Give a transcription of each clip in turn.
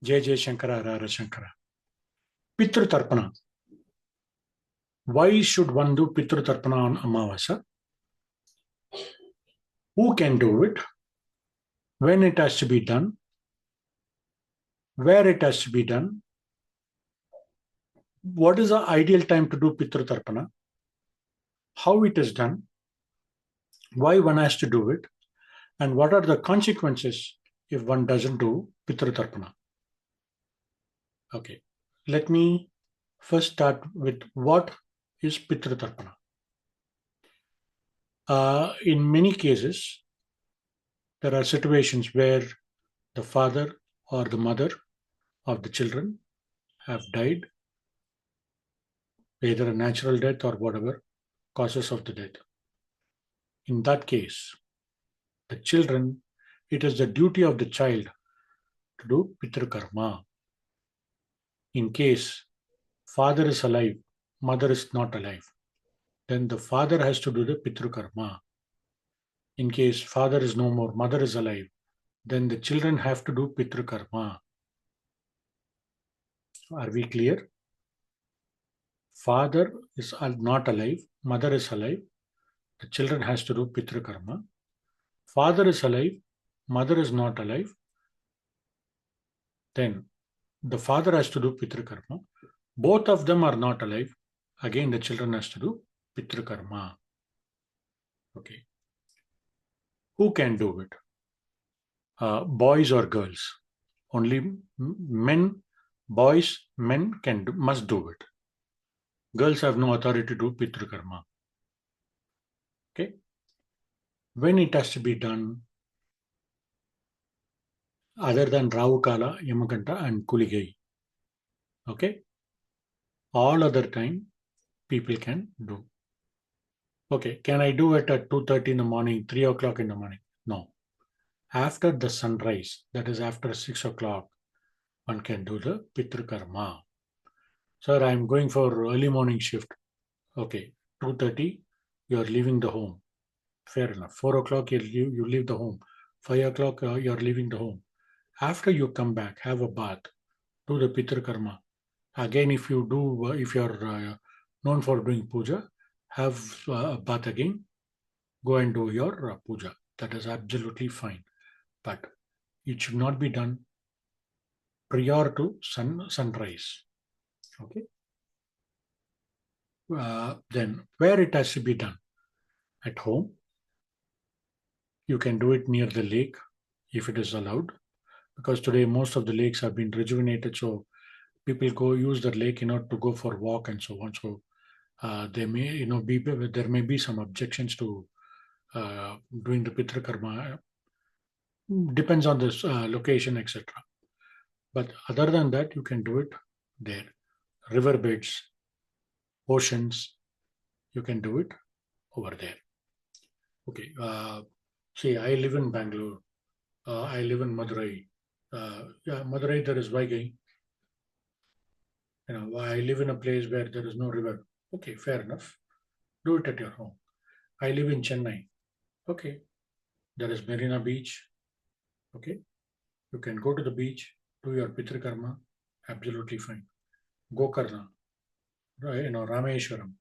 Jai Jai Shankara Rara Shankara. Pitru Tarpanam. Why should one do Pitru Tarpanam on Ammavasai? Who can do it? When it has to be done? Where it has to be done? What is the ideal time to do Pitru Tarpana? How it is done? Why one has to do it? And what are the consequences if one doesn't do Pitru Tarpana? Okay, let me first start with what is Pitru Tarpana. In many cases, there are situations where the father or the mother of the children have died, either a natural death or whatever causes of the death. In that case, the children, it is the duty of the child to do Pitru Karma. In case father is alive, mother is not alive, then the father has to do the Pitru Karma. In case father is no more, mother is alive, then the children have to do Pitru Karma. Are we clear? Father is not alive, mother is alive, the children has to do Pitru Karma. Father is alive, mother is not alive, then the father has to do Pitru Karma. Both of them are not alive, again the children has to do Pitru Karma. Okay. Who can do it? Boys or girls? Only men, boys, men must do it. Girls have no authority to do Pitru Karma. Okay. When it has to be done, other than Rahu Kala, Yamakanta and Kuligai. Okay. All other time, people can do. Okay. Can I do it at 2:30 in the morning, 3 o'clock in the morning? No. After the sunrise, that is after 6 o'clock, one can do the Pitru Karma. Sir, I'm going for early morning shift. Okay. 2:30, you are leaving the home. Fair enough. 4 o'clock, you leave the home. 5 o'clock, you are leaving the home. After you come back, have a bath, do the Pitru Karma. Again, if you are known for doing puja, have a bath again, go and do your puja. That is absolutely fine. But it should not be done prior to sunrise. Okay. Then where it has to be done? At home. You can do it near the lake if it is allowed, because today most of the lakes have been rejuvenated, so people go use the lake in order to go for walk and so on. So there may be some objections to doing the Pitru Karma. Depends on this location, etc. But other than that, you can do it there. Riverbeds, oceans, you can do it over there. Okay. See, I live in Bangalore. I live in Madurai. Madurai, there is Vaigai. I live in a place where there is no river. Okay, fair enough. Do it at your home. I live in Chennai. Okay, there is Marina Beach. Okay, you can go to the beach, do your Pitru Karma. Absolutely fine. Gokarna, Rameshwaram,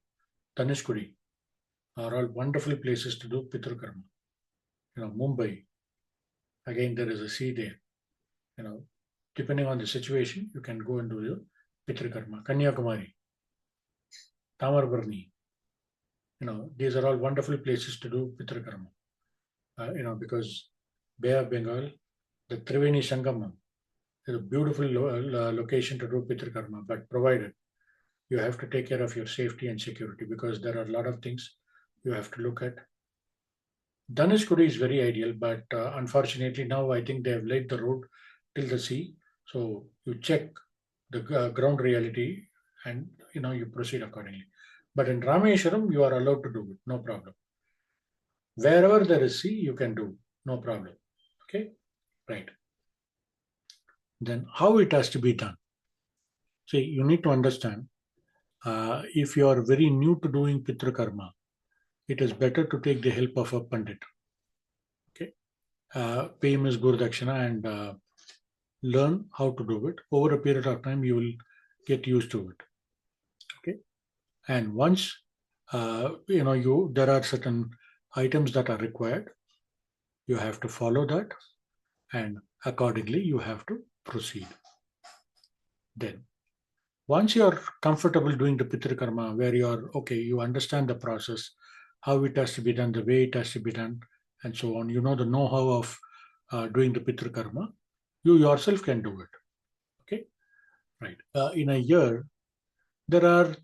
Tanishkudi are all wonderful places to do Pitru Karma. Mumbai, again there is a sea there. Depending on the situation, you can go and do your Pitru Karma. Kanyakumari, Tamarbarni, these are all wonderful places to do Pitru Karma. Because Bay of Bengal, the Triveni Sangamam is a beautiful location to do Pitru Karma, but provided you have to take care of your safety and security, because there are a lot of things you have to look at. Dhanushkodi is very ideal, but unfortunately now I think they have laid the road till the sea. So you check the ground reality and you proceed accordingly. But in Rameshwaram, you are allowed to do it, no problem. Wherever there is sea, you can do, no problem. Okay, right. Then how it has to be done? See, you need to understand, if you are very new to doing Pitru Karma, it is better to take the help of a Pandit. Okay, pay him his Guru Dakshina and learn how to do it. Over a period of time, you will get used to it. Okay. And once there are certain items that are required, you have to follow that, and accordingly you have to proceed. Then once you're comfortable doing the Pitru Karma, where you're okay, you understand the process, how it has to be done, the way it has to be done, and so on. You know the know-how of doing the Pitru Karma. You yourself can do it. Okay, right. In a year, there are,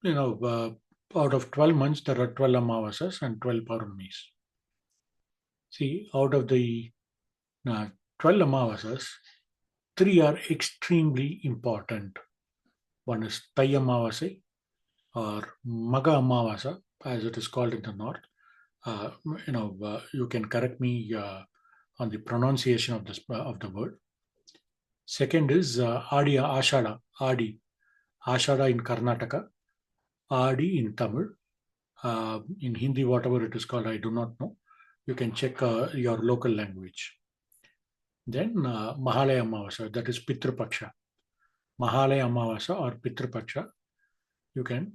out of 12 months, there are 12 Ammavasas and 12 Pauramis. See, out of the 12 Ammavasas, 3 are extremely important. One is Tai Ammavasai, or Maga Ammavasa, as it is called in the north. You can correct me on the pronunciation of the word. Second is Adi Ashada, Ashada in Karnataka, Adi in Tamil. In Hindi, whatever it is called, I do not know. You can check your local language. Then Mahalaya Ammavasa, that is Pitru Paksha. Mahalaya Ammavasa or Pitru Paksha, you can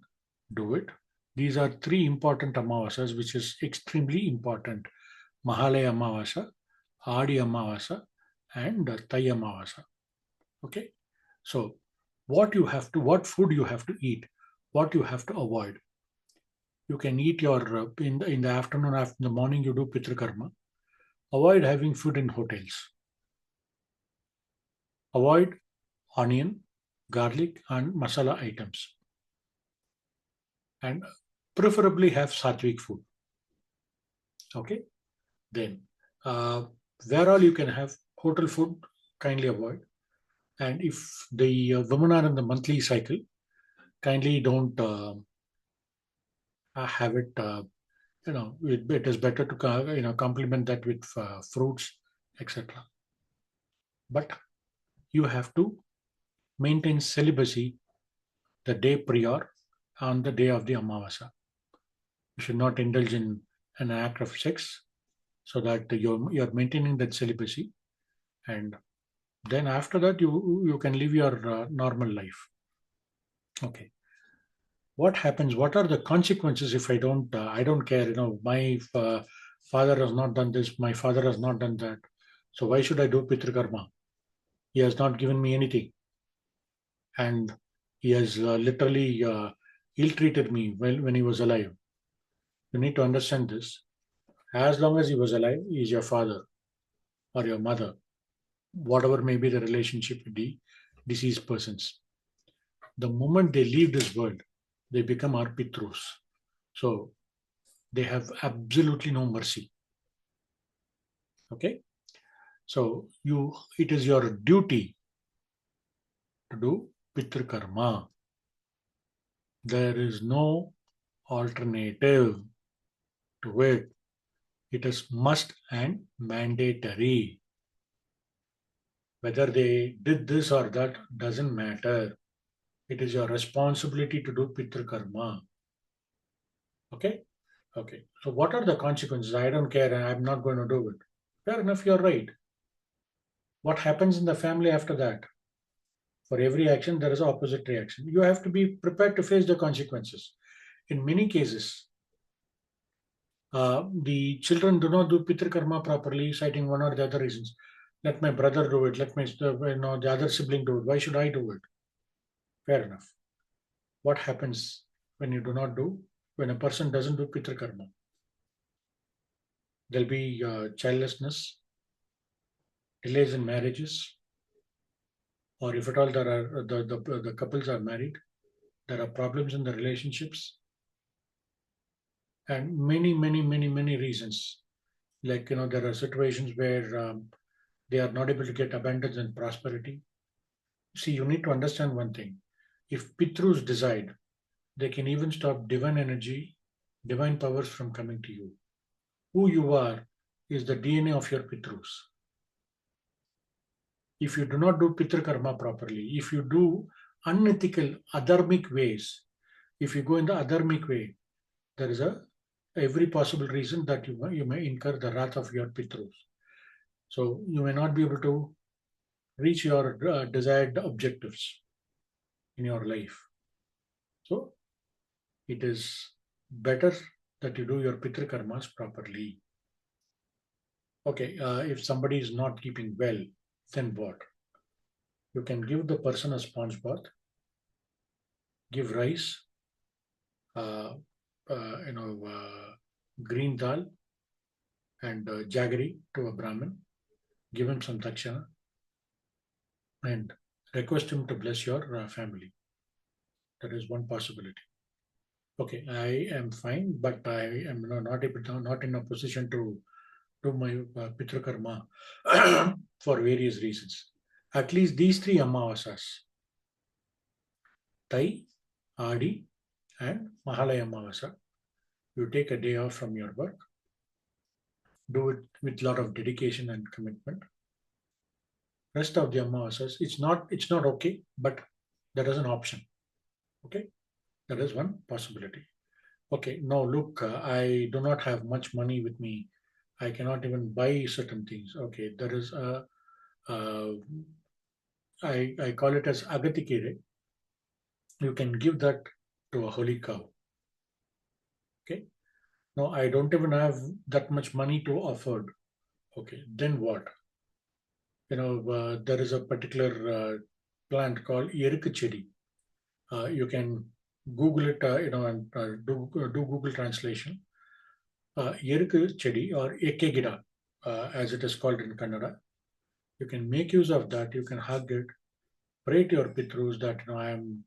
do it. These are 3 important Ammavasas, which is extremely important. Mahalaya Ammavasa, Adi Ammavasa, and Tai Ammavasa. Okay. So what food you have to eat, what you have to avoid. You can eat your, in the afternoon, after the morning you do Pitru Karma. Avoid having food in hotels. Avoid onion, garlic, and masala items. And preferably have sattvic food. Okay. Then, where all you can have hotel food, kindly avoid. And if the women are in the monthly cycle, kindly don't have it. It is better to complement that with fruits, etc. But you have to maintain celibacy the day prior on the day of the Ammavasa. You should not indulge in an act of sex, so that you're maintaining that celibacy, and then after that you can live your normal life. Okay. What happens? What are the consequences if I don't care? My father has not done this. My father has not done that. So why should I do Pitru Karma? He has not given me anything, and he has literally ill-treated me when he was alive. You need to understand this. As long as he was alive, he is your father or your mother, whatever may be the relationship with the deceased persons. The moment they leave this world, they become our Pitrus. So they have absolutely no mercy. Okay? So it is your duty to do Pitru Karma. There is no alternative to it. It is must and mandatory. Whether they did this or that doesn't matter. It is your responsibility to do Pitru Karma. Okay? Okay. So what are the consequences? I don't care and I'm not going to do it. Fair enough, you're right. What happens in the family after that? For every action, there is an opposite reaction. You have to be prepared to face the consequences. In many cases, the children do not do Pitru Karma properly, citing one or the other reasons. Let my brother do it. Let the other sibling do it. Why should I do it? Fair enough. What happens when you do not do? When a person doesn't do Pitru Karma? There'll be childlessness, delays in marriages, or if at all there are the couples are married, there are problems in the relationships, and many reasons. Like there are situations where they are not able to get abundance and prosperity. See, you need to understand one thing. If Pitrus decide, they can even stop divine energy, divine powers from coming to you. Who you are is the DNA of your Pitrus. If you do not do Pitru Karma properly, if you do unethical, adharmic ways, if you go in the adharmic way, there is every possible reason that you may incur the wrath of your Pitrus. So you may not be able to reach your desired objectives in your life. So it is better that you do your Pitru karmas properly. Okay, if somebody is not keeping well, then what? You can give the person a sponge bath, give rice, uh, green dal and jaggery to a Brahmin, give him some dakshana, and request him to bless your family. That is one possibility. Okay, I am fine, but I am not able to, not in a position to do my Pitru Karma for various reasons. At least these three Ammavasas, Tai, Adi, and Mahalaya Ammavasa, you take a day off from your work, do it with a lot of dedication and commitment. Rest of the Ammavasas, it's not okay, but that is an option. Okay, that is one possibility. Okay, now look, I do not have much money with me. I cannot even buy certain things. Okay, there is a, uh, I call it as agatikere. You can give that to a holy cow. Okay, no, I don't even have that much money to afford. Okay, then what? There is a particular plant called Yerikachedi. You can Google it, and do Google translation. Yerikachedi or Ekegida, as it is called in Kannada. You can make use of that. You can hug it. Pray to your Pitrus that I am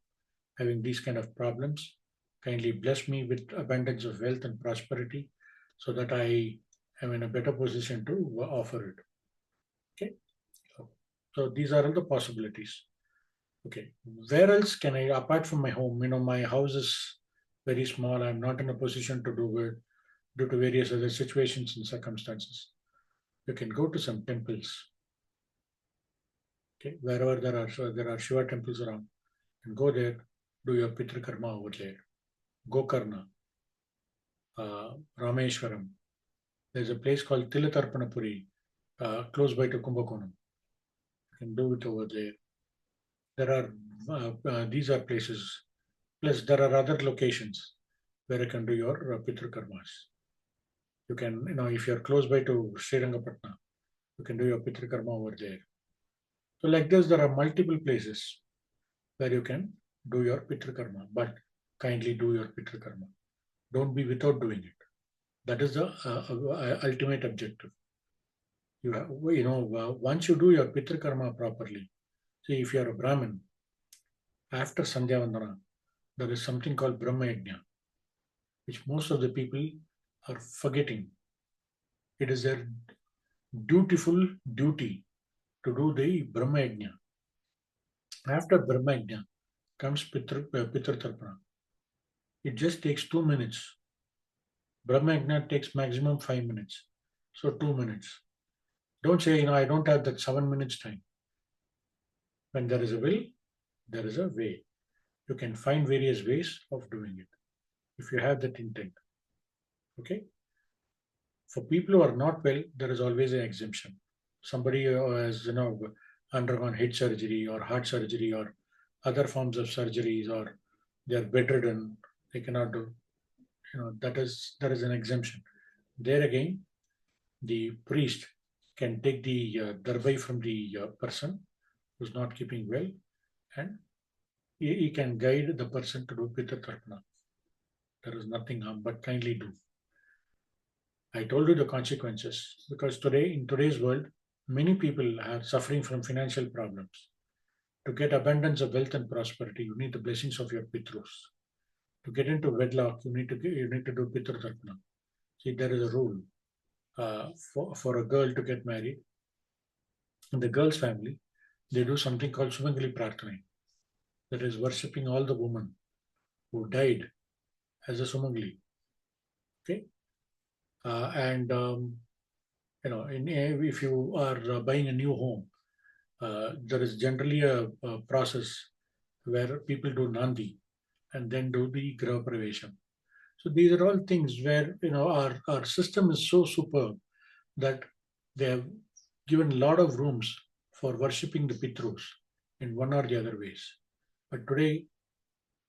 having these kind of problems. Kindly bless me with abundance of wealth and prosperity, so that I am in a better position to offer it. Okay. So these are all the possibilities. Okay. Where else can I, apart from my home? My house is very small. I'm not in a position to do it due to various other situations and circumstances. You can go to some temples. Okay. Wherever there are Shiva temples around, and go there, do your Pitru Karma over there. Gokarna, Rameshwaram. There's a place called Tilatarpanapuri, close by to Kumbakonam. You can do it over there. There are these are places. Plus, there are other locations where you can do your Pitru Karmas. You can, if you're close by to Srirangapatna, you can do your Pitru Karma over there. So, like this, there are multiple places where you can do your Pitru Karma, but kindly do your Pitru Karma. Don't be without doing it. That is the ultimate objective. Once you do your Pitru Karma properly, see, if you are a Brahmin, after Sandhya Vandana, there is something called Brahma Yajna, which most of the people are forgetting. It is their dutiful duty to do the Brahma Yajna. After Brahma Yajna comes Pitru Tarpanam. It just takes 2 minutes. Brahma Yajna takes maximum 5 minutes. So 2 minutes. Don't say, I don't have that 7 minutes time. When there is a will, there is a way. You can find various ways of doing it if you have that intent. Okay. For people who are not well, there is always an exemption. Somebody who has undergone head surgery or heart surgery or other forms of surgeries, or they are bedridden, they cannot do. There is an exemption. There again, the priest can take the darbai from the person who's not keeping well, and he can guide the person to do Pitru Tarpanam. There is nothing harm, but kindly do. I told you the consequences because in today's world, many people are suffering from financial problems. To get abundance of wealth and prosperity, you need the blessings of your Pitrus. To get into wedlock, you need to do Pitru Tarpanam. See, there is a rule for a girl to get married. In the girl's family, they do something called Sumangali Prarthana, that is worshipping all the women who died as a Sumangali. Okay, and if you are buying a new home, there is generally a process where people do Nandi and then do the Graha Pravesham. So these are all things where our system is so superb that they have given a lot of rooms for worshipping the Pitrus in one or the other ways. But today,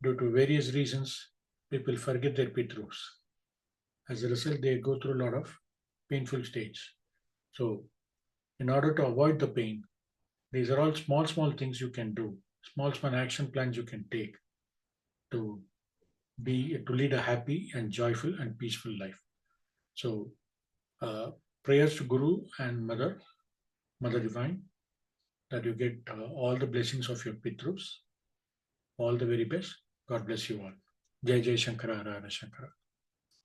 due to various reasons, people forget their Pitrus. As a result, they go through a lot of painful stages. So, in order to avoid the pain, these are all small things you can do, small action plans you can take to lead a happy and joyful and peaceful life. So, prayers to Guru and Mother Divine, that you get all the blessings of your Pitrus. All the very best. God bless you all. Jai Jai Shankara Hara Hara Shankara.